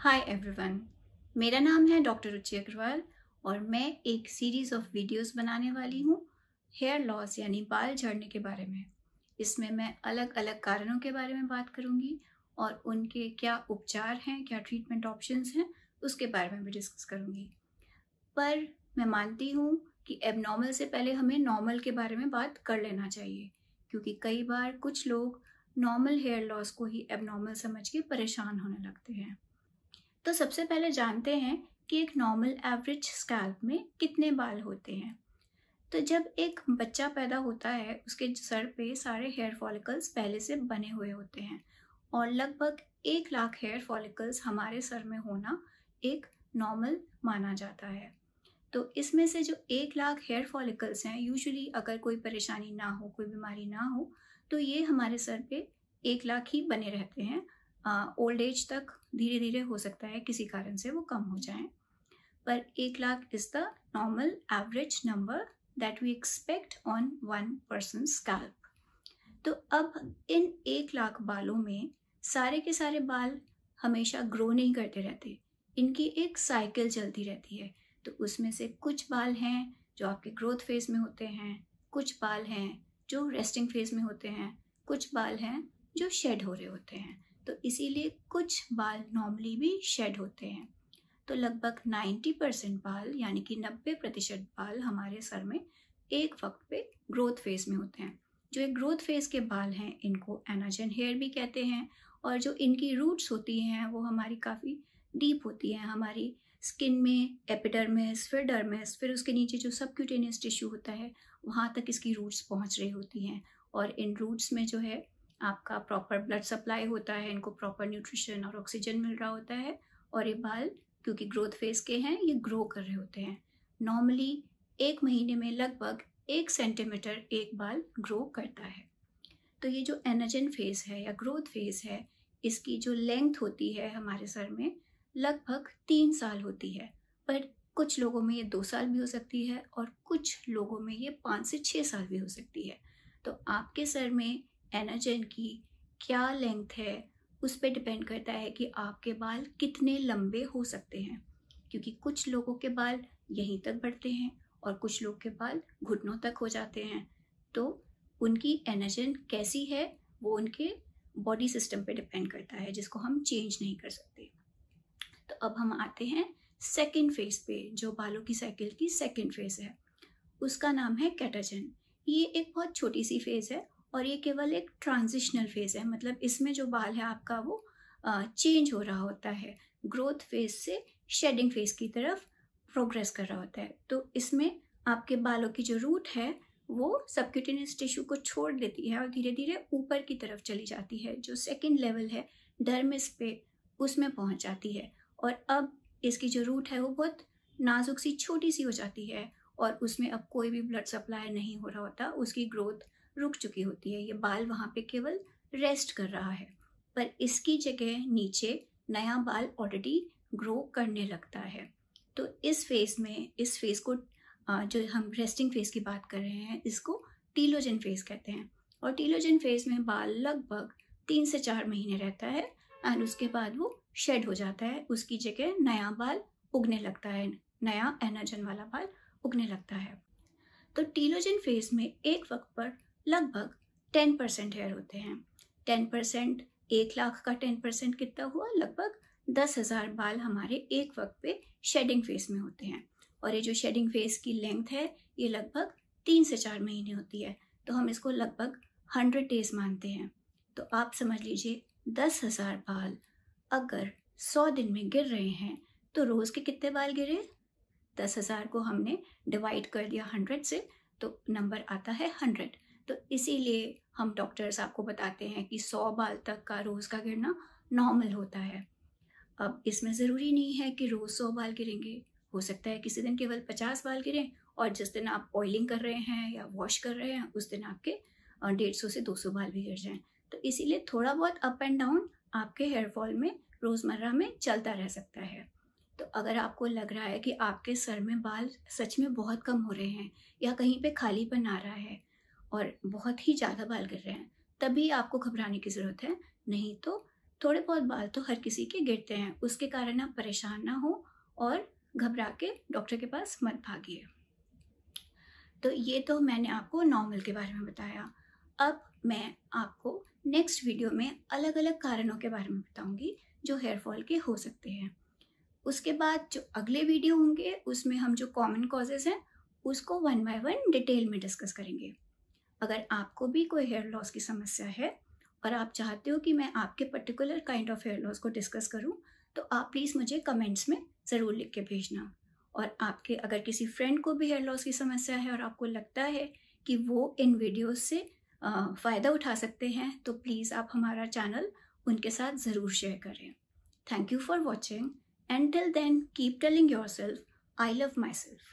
Hi everyone, मेरा नाम है डॉक्टर रुचि अग्रवाल और मैं एक सीरीज़ ऑफ वीडियोस बनाने वाली हूँ हेयर लॉस यानी बाल झड़ने के बारे में। इसमें मैं अलग अलग कारणों के बारे में बात करूँगी और उनके क्या उपचार हैं, क्या ट्रीटमेंट ऑप्शंस हैं, उसके बारे में भी डिस्कस करूँगी। पर मैं मानती हूँ कि एबनॉर्मल से पहले हमें नॉर्मल के बारे में बात कर लेना चाहिए, क्योंकि कई बार कुछ लोग नॉर्मल हेयर लॉस को ही एबनॉर्मल समझ के परेशान होने लगते हैं। तो सबसे पहले जानते हैं कि एक नॉर्मल एवरेज स्कैल्प में कितने बाल होते हैं। तो जब एक बच्चा पैदा होता है उसके सर पे सारे हेयर फॉलिकल्स पहले से बने हुए होते हैं और लगभग 1 लाख हेयर फॉलिकल्स हमारे सर में होना एक नॉर्मल माना जाता है। तो इसमें से जो 1 लाख हेयर फॉलिकल्स हैं, यूजुअली अगर कोई परेशानी ना हो, कोई बीमारी ना हो, तो ये हमारे सर पे 1 लाख ही बने रहते हैं। ओल्ड एज तक धीरे धीरे हो सकता है किसी कारण से वो कम हो जाएं, पर 1 lakh is the normal average number that we expect on one person scalp. तो अब इन 1 लाख बालों में सारे के सारे बाल हमेशा ग्रो नहीं करते रहते, इनकी एक साइकिल चलती रहती है। तो उसमें से कुछ बाल हैं जो आपके ग्रोथ फेज में होते हैं, कुछ बाल हैं जो रेस्टिंग फेज में होते हैं, कुछ बाल हैं जो शेड हो रहे होते हैं। तो इसीलिए कुछ बाल नॉर्मली भी शेड होते हैं। तो लगभग 90% बाल यानी कि 90% बाल हमारे सर में एक वक्त पे ग्रोथ फेज में होते हैं। जो एक ग्रोथ फेज के बाल हैं इनको एनाजन हेयर भी कहते हैं, और जो इनकी रूट्स होती हैं वो हमारी काफ़ी डीप होती हैं, हमारी स्किन में एपिडर्मिस, फिर डर्मिस, फिर उसके नीचे जो सबक्यूटेनियस टिश्यू होता है वहाँ तक इसकी रूट्स पहुँच रही होती हैं। और इन रूट्स में जो है आपका प्रॉपर ब्लड सप्लाई होता है, इनको प्रॉपर न्यूट्रिशन और ऑक्सीजन मिल रहा होता है, और ये बाल क्योंकि ग्रोथ फेज के हैं ये ग्रो कर रहे होते हैं। नॉर्मली 1 महीने में लगभग 1 सेंटीमीटर एक बाल ग्रो करता है। तो ये जो एनाजन फेज है या ग्रोथ फेज है, इसकी जो लेंथ होती है हमारे सर में लगभग 3 साल होती है, पर कुछ लोगों में ये 2 साल भी हो सकती है और कुछ लोगों में ये 5 से 6 साल भी हो सकती है। तो आपके सर में एनाजन की क्या लेंथ है उस पर डिपेंड करता है कि आपके बाल कितने लंबे हो सकते हैं, क्योंकि कुछ लोगों के बाल यहीं तक बढ़ते हैं और कुछ लोग के बाल घुटनों तक हो जाते हैं। तो उनकी एनाजन कैसी है वो उनके बॉडी सिस्टम पे डिपेंड करता है, जिसको हम चेंज नहीं कर सकते। तो अब हम आते हैं सेकेंड फेज पे, जो बालों की साइकिल की सेकेंड फेज है, उसका नाम है कैटाजन। ये एक बहुत छोटी सी फेज है और ये केवल एक ट्रांजिशनल फेज है, मतलब इसमें जो बाल है आपका वो चेंज हो रहा होता है, ग्रोथ फेज से शेडिंग फेज की तरफ प्रोग्रेस कर रहा होता है। तो इसमें आपके बालों की जो रूट है वो सबक्यूटेनियस टिश्यू को छोड़ देती है और धीरे धीरे ऊपर की तरफ चली जाती है, जो सेकेंड लेवल है डर्मिस पे, उसमें पहुंच जाती है। और अब इसकी जो रूट है वो बहुत नाजुक सी छोटी सी हो जाती है और उसमें अब कोई भी ब्लड सप्लाई नहीं हो रहा होता, उसकी ग्रोथ रुक चुकी होती है, ये बाल वहाँ पे केवल रेस्ट कर रहा है। पर इसकी जगह नीचे नया बाल ऑलरेडी ग्रो करने लगता है। तो इस फेज में, इस फेज को जो हम रेस्टिंग फेज की बात कर रहे हैं इसको टीलोजन फेज कहते हैं। और टीलोजन फेज में बाल लगभग 3 से 4 महीने रहता है एंड उसके बाद वो शेड हो जाता है, उसकी जगह नया बाल उगने लगता है, नया एनाजन वाला बाल उगने लगता है। तो टीलोजन फेज में एक वक्त पर लगभग 10% हेयर होते हैं। 10%, 1 लाख का 10% कितना हुआ? लगभग 10,000 बाल हमारे एक वक्त पे शेडिंग फेज में होते हैं। और ये जो शेडिंग फेज की लेंथ है ये लगभग 3 से 4 महीने होती है, तो हम इसको लगभग 100 डेज मानते हैं। तो आप समझ लीजिए 10,000 बाल अगर 100 दिन में गिर रहे हैं तो रोज के कितने बाल गिरे? 10,000 को हमने डिवाइड कर दिया 100 से तो नंबर आता है 100। तो इसीलिए हम डॉक्टर्स आपको बताते हैं कि 100 बाल तक का रोज़ का गिरना नॉर्मल होता है। अब इसमें ज़रूरी नहीं है कि रोज़ 100 बाल गिरेंगे, हो सकता है किसी दिन केवल 50 बाल गिरें और जिस दिन आप ऑयलिंग कर रहे हैं या वॉश कर रहे हैं उस दिन आपके 150 से 200 बाल भी गिर जाएं। तो इसीलिए थोड़ा बहुत अप एंड डाउन आपके हेयर फॉल में रोज़मर्रा में चलता रह सकता है। तो अगर आपको लग रहा है कि आपके सर में बाल सच में बहुत कम हो रहे हैं या कहीं पे खालीपन आ रहा है और बहुत ही ज़्यादा बाल गिर रहे हैं, तभी आपको घबराने की ज़रूरत है। नहीं तो थोड़े बहुत बाल तो हर किसी के गिरते हैं, उसके कारण आप परेशान ना हो और घबरा के डॉक्टर के पास मत भागिए। तो ये तो मैंने आपको नॉर्मल के बारे में बताया। अब मैं आपको नेक्स्ट वीडियो में अलग अलग कारणों के बारे में बताऊंगी जो हेयर फॉल के हो सकते हैं। उसके बाद जो अगले वीडियो होंगे उसमें हम जो कॉमन कॉजेज़ हैं उसको वन बाय वन डिटेल में डिस्कस करेंगे। अगर आपको भी कोई हेयर लॉस की समस्या है और आप चाहते हो कि मैं आपके particular kind of hair loss को डिस्कस करूं, तो आप प्लीज़ मुझे कमेंट्स में ज़रूर लिख के भेजना। और आपके अगर किसी फ्रेंड को भी हेयर लॉस की समस्या है और आपको लगता है कि वो इन वीडियोस से फ़ायदा उठा सकते हैं, तो प्लीज़ आप हमारा चैनल उनके साथ ज़रूर शेयर करें। Thank you for watching. Until then, keep telling yourself, I love myself.